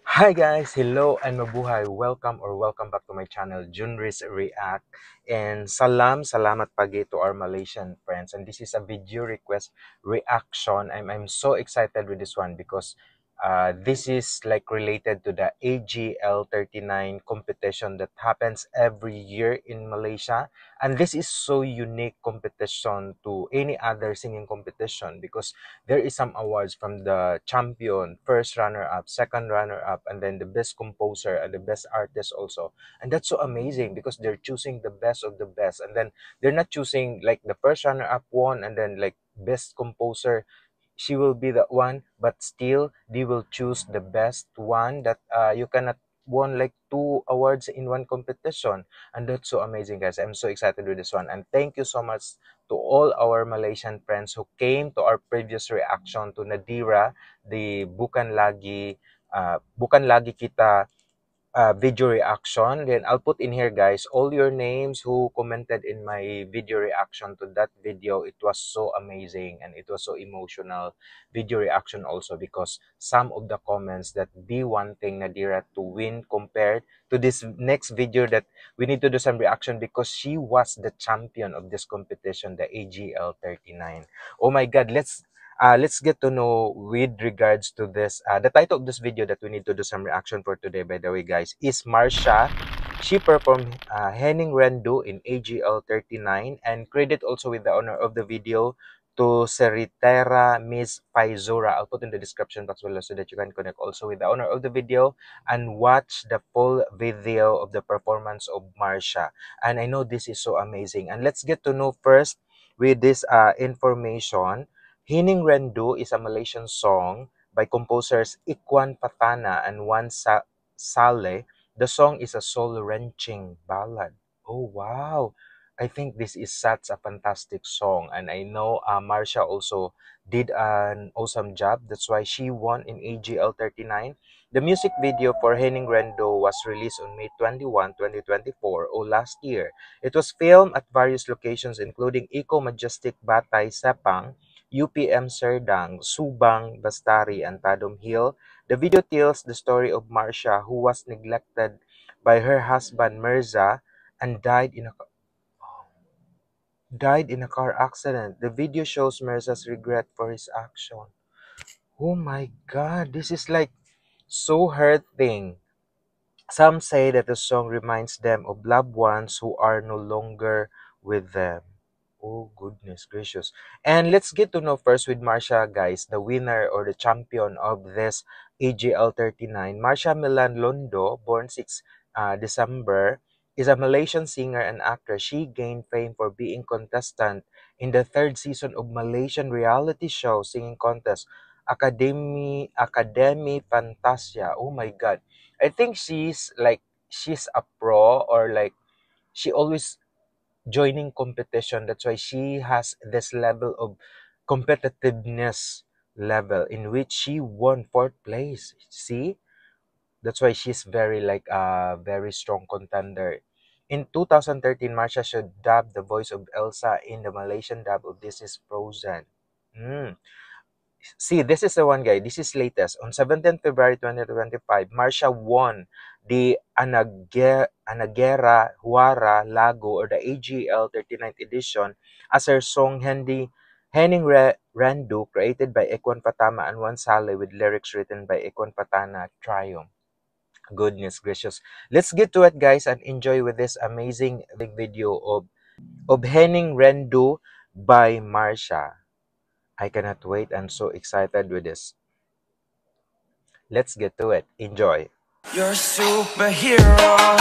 Hi guys, hello and mabuhay. Welcome back to my channel, Junris React. And salamat pagi to our Malaysian friends. And this is a video request reaction. I'm so excited with this one because this is like related to the AGL 39 competition that happens every year in Malaysia. And this is so unique competition to any other singing competition because there is some awards from the champion, first runner-up, second runner-up, and then the best composer and the best artist also. And that's so amazing because they're choosing the best of the best. And then they're not choosing like the first runner-up won and then like best composer she will be the one, but still they will choose the best one that you cannot won like two awards in one competition. And that's so amazing, guys. I'm so excited with this one, and thank you so much to all our Malaysian friends who came to our previous reaction to Nadira, the Bukan Lagi Kita video reaction. Then I'll put in here, guys, all your names who commented in my video reaction to that video. It was so amazing and it was so emotional video reaction also because some of the comments that be wanting Nadira to win compared to this next video that we need to do some reaction because she was the champion of this competition, the AGL 39. Oh my god, let's get to know with regards to this. The title of this video that we need to do some reaction for today, by the way, guys, is Marsha. She performed Henning Rendu in AGL 39, and credit also with the owner of the video to Seritera Miss Paizura. I'll put in the description box below so that you can connect also with the owner of the video and watch the full video of the performance of Marsha. And I know this is so amazing. And let's get to know first with this information. Hining Rendu is a Malaysian song by composers Ikwan Patana and Saleh. The song is a soul-wrenching ballad. Oh, wow. I think this is such a fantastic song. And I know Marsha also did an awesome job. That's why she won in AGL 39. The music video for Henning Rendo was released on May 21, 2024, or last year. It was filmed at various locations including Eco Majestic Batay, Sepang, UPM Serdang, Subang, Bastari, and Tadum Hill. The video tells the story of Marsha, who was neglected by her husband Mirza and died in a car accident. The video shows Mirza's regret for his action. Oh my God, this is like so hurting. Some say that the song reminds them of loved ones who are no longer with them. Oh, goodness gracious. And let's get to know first with Marsha, guys, the winner or the champion of this AGL 39. Marsha Milan Londo, born 6 December, is a Malaysian singer and actor. She gained fame for being contestant in the third season of Malaysian reality show singing contest Academy Fantasia. Oh my God. I think she's a pro, or like she always joining competition. That's why she has this level of competitiveness level in which she won fourth place. See, that's why she's very like a very strong contender. In 2013, Marsha should dub the voice of Elsa in the Malaysian dub of This Is Frozen. Mm. See, this is the one, guy. This is latest. On 17th February 2025, Marsha won the Anagera Huara Lago, or the AGL 39th edition, as her song Randu, created by Ekwan Patama and Juan Sale with lyrics written by Ekwan Patana, triumph. Goodness gracious. Let's get to it, guys, and enjoy with this amazing video of Henning Rendu by Marsha. I cannot wait. I'm so excited with this. Let's get to it. Enjoy. You're a superhero.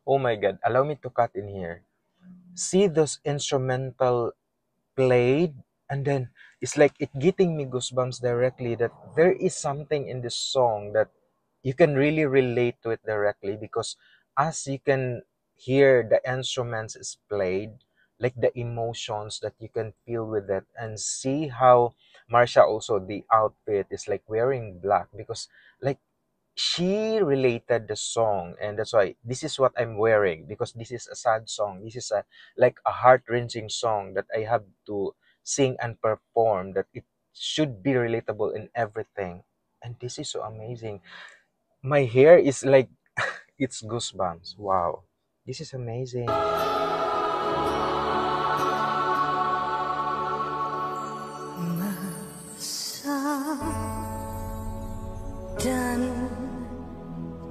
Oh my God, allow me to cut in here. See those instrumental played, and then it's like it getting me goosebumps directly that there is something in this song that you can really relate to it directly, because as you can hear the instruments is played, like the emotions that you can feel with it, and see how Marsha also the outfit is like wearing black, because like she related the song, and that's why this is what I'm wearing, because this is a sad song, this is a like a heart-wrenching song that I have to sing and perform, that it should be relatable in everything. And this is so amazing. My hair is like it's goosebumps. Wow, this is amazing. Mesra dan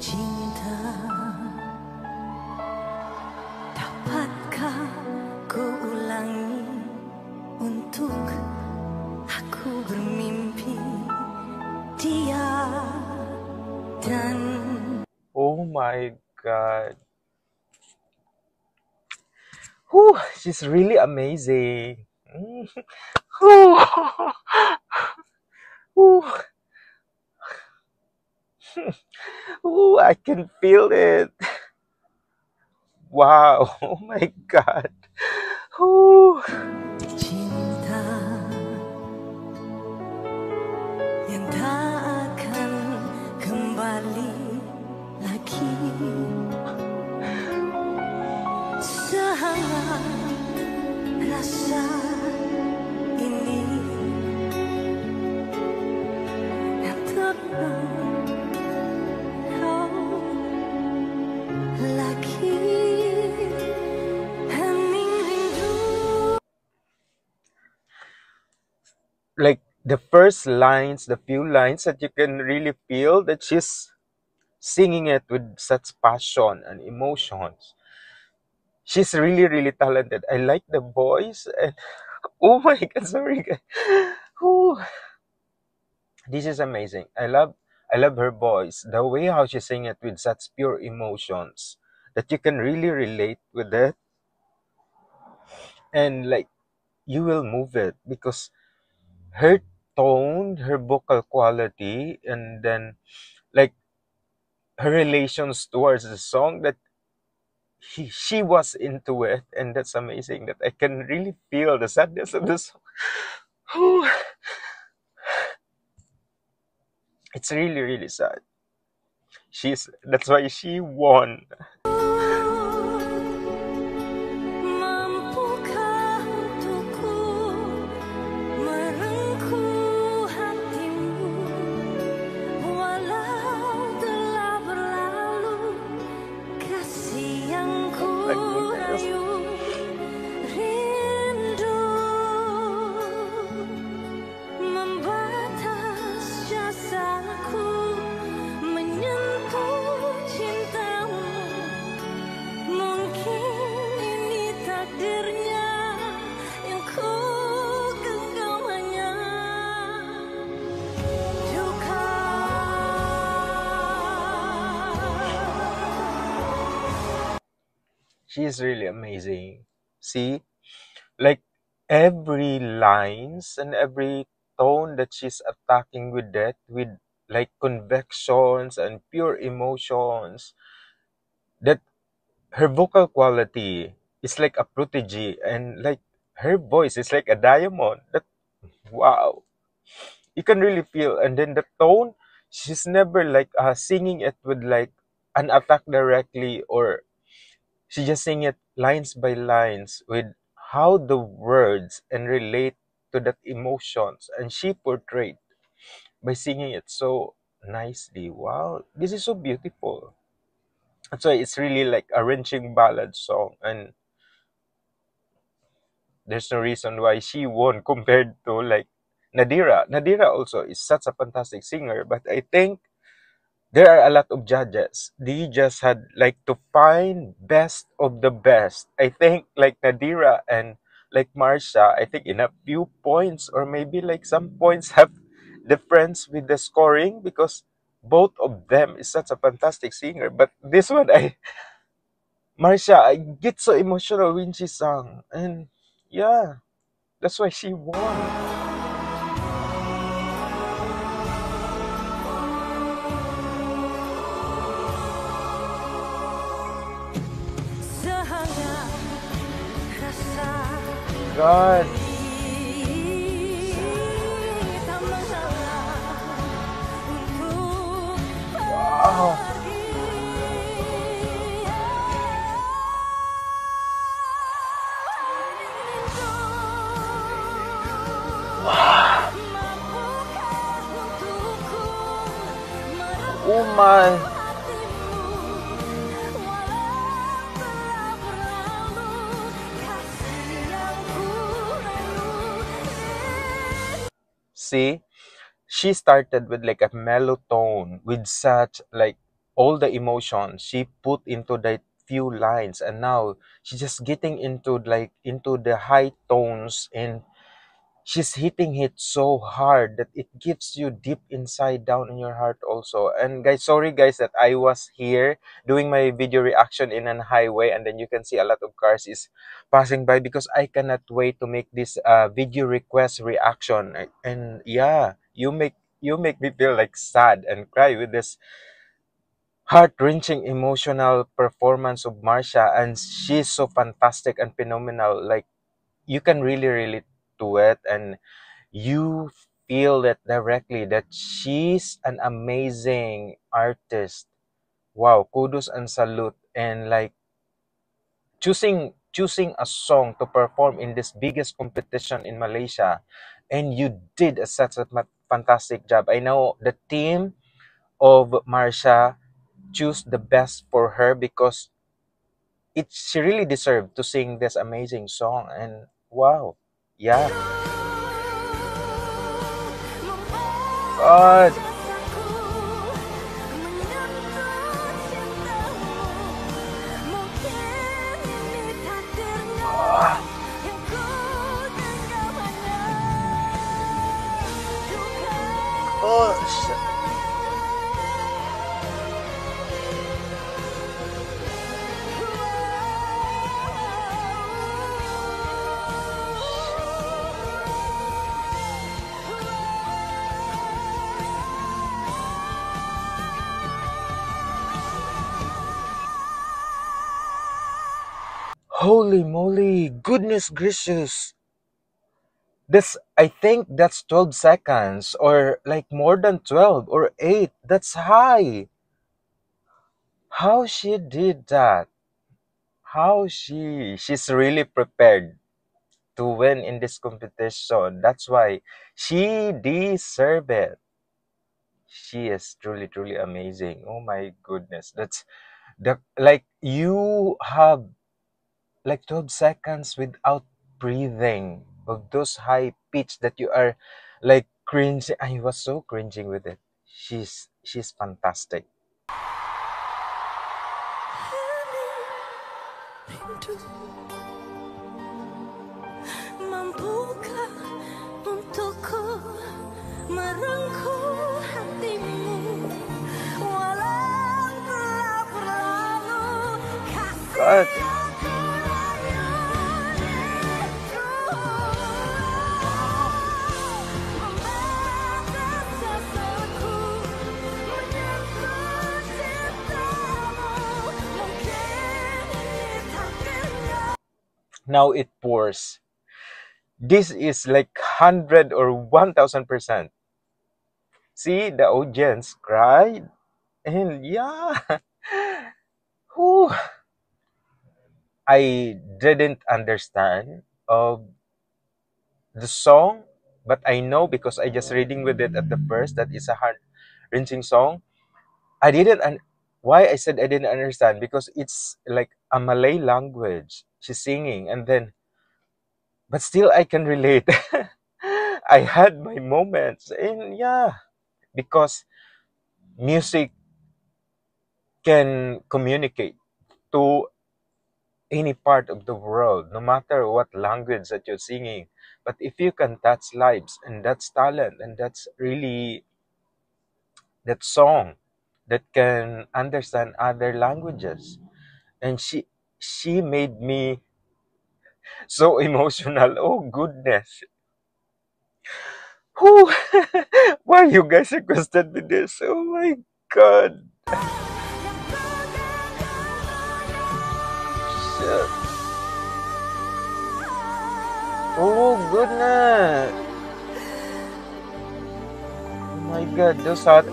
cinta, dapatkah ku ulangi untuk aku bermimpi dia dan Oh my God. Whew, she's really amazing. Mm. Whew. Whew. Ooh, I can feel it. Wow. Oh my God. Ooh. cinta yang tak akan kembali lagi, sehangat rasa ini yang tenang kau lagi, hening rindu. Like the first lines, the few lines that you can really feel that she's singing it with such passion and emotions. She's really, really talented. I like the voice, and oh my God, sorry guys. Ooh. This is amazing. I love her voice. The way how she sing it with such pure emotions that you can really relate with it, and like you will move it, because her tone, her vocal quality, and then like her relations towards the song, that she was into it, and that's amazing that I can really feel the sadness of the song. It's really, really sad. That's why she won. Mampukah untukku merengkuh hatimu, walau telah berlalu kasih yang ku My goodness. rayu, rindu membatas jasaku menyentuh cintamu. Mungkin ini takdirnya yang ku genggam hanya duka. She's really amazing. See, like every lines and every tone that she's attacking with that, with like convictions and pure emotions, that her vocal quality is like a prodigy, and like her voice is like a diamond. That wow, you can really feel. And then the tone, she's never like singing it with like an attack directly, or she just sing it lines by lines with how the words and relate to that emotions, and she portrayed by singing it so nicely. Wow, this is so beautiful. That's why it's really like a wrenching ballad song, and there's no reason why she won compared to like Nadira. Nadira also is such a fantastic singer, but I think there are a lot of judges. They just had like to find best of the best. I think like Nadira and like Marsha, I think in a few points, or maybe like some points have difference with the scoring, because both of them is such a fantastic singer. But this one, Marsha, I get so emotional when she sang, and yeah, that's why she won. Sehangat rasa God, tak menghalang untuk wow, pergi. Mampukah untukku oh merengkuh my, hatimu walau telah berlalu kasih yang ku rayu. see, she started with like a mellow tone with such like all the emotion she put into the few lines, and now she's just getting into like into the high tones, and she's hitting it so hard that it gives you deep inside down in your heart also. And guys, sorry guys that I was here doing my video reaction in an highway, and then you can see a lot of cars is passing by because I cannot wait to make this video request reaction. And yeah, you make me feel like sad and cry with this heart-wrenching emotional performance of Marsha, and she's so fantastic and phenomenal. Like, you can really relate to it, and you feel it directly that she's an amazing artist. Wow, kudos and salute. And like choosing a song to perform in this biggest competition in Malaysia, and you did such a fantastic job. I know the team of Marsha choose the best for her because she really deserved to sing this amazing song. And wow, yeah, God. Ah, gosh. Holy moly, goodness gracious. This, I think that's 12 seconds or like more than 12 or 8. That's high. How she did that? She's really prepared to win in this competition. That's why she deserve it. She is truly truly amazing. Oh my goodness. That's the like you have like 12 seconds without breathing of those high pitch that you are like cringe. I was so cringing with it. She's fantastic. Mampukah untukku merengkuh hatimu walau telah berlalu kasih God. yang ku rayu itu membatas rasaku menyentuh cintamu mungkin ini takdirnya. Now it pours. This is like 100 or 1000%. See, the audience cried, and yeah. Whew. I didn't understand of the song, but I know because I just reading with it at the first that it's a heart wrenching song. I didn't why I said I didn't understand because it's like a Malay language she's singing, and then but still I can relate. I had my moments, and yeah, because music can communicate to any part of the world, no matter what language that you're singing. But if you can touch lives, and that's talent, and that's really that song that can understand other languages. And she made me so emotional. Oh goodness. Whew. Why you guys requested me this? Oh my god. Shit. Oh goodness. Oh my god, those hot.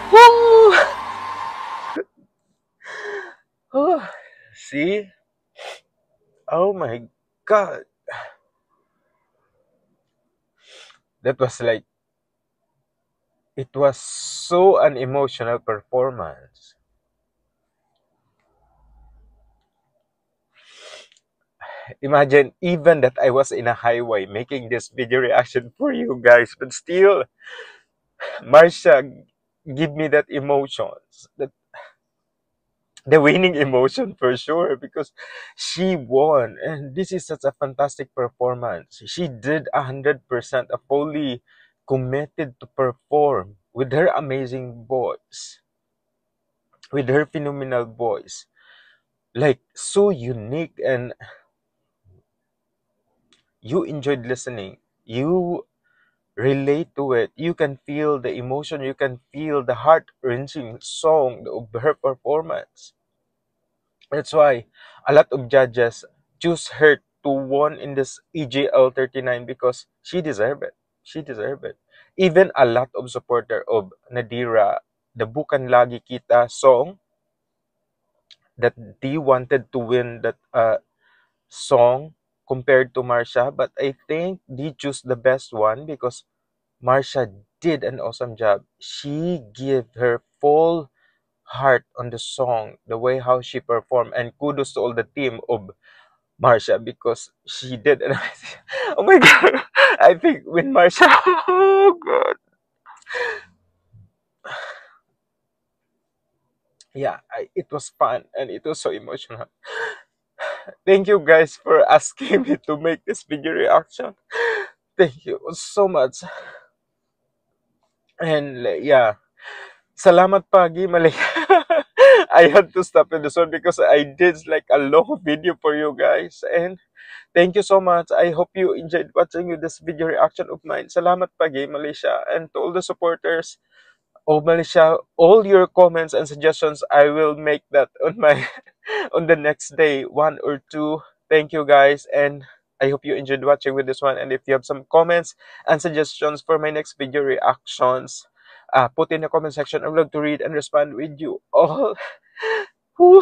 Woo! Oh, see? Oh my god. That was like, it was so an emotional performance. Imagine even that I was in a highway making this video reaction for you guys, but still, Marsha give me that emotions, that the winning emotion for sure, because she won, and this is such a fantastic performance. She did 100% a fully committed to perform with her amazing voice, with her phenomenal voice, like so unique, and you enjoyed listening. You relate to it. You can feel the emotion. You can feel the heart-wrenching song of her performance. That's why a lot of judges choose her to win in this EJL 39 because she deserved it. She deserved it. Even a lot of supporter of Nadira, the Bukan Lagi Kita song, that they wanted to win that song compared to Marsha, but I think they choose the best one because Marsha did an awesome job. She gave her full heart on the song, the way how she performed, and kudos to all the team of Marsha because she did an amazing. Oh my god! I think when Marsha, oh god, yeah, it was fun and it was so emotional. Thank you guys for asking me to make this video reaction. Thank you so much. And yeah, salamat pagi mali. I had to stop in this one because I did like a long video for you guys. And thank you so much. I hope you enjoyed watching this video reaction of mine. Salamat pagi Malaysia, and to all the supporters of Malaysia, all your comments and suggestions, I will make that on my on the next day, one or two. Thank you guys, and I hope you enjoyed watching with this one. And if you have some comments and suggestions for my next video reactions, put in the comment section. I would love to read and respond with you all. Oh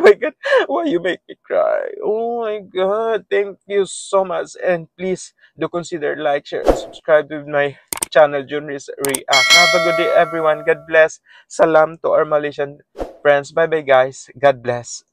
my god, why you make me cry? Oh my god, thank you so much. And please do consider like, share, and subscribe to my channel, Junris React. Have a good day, everyone. God bless. Salam to our Malaysian friends. Bye bye, guys. God bless.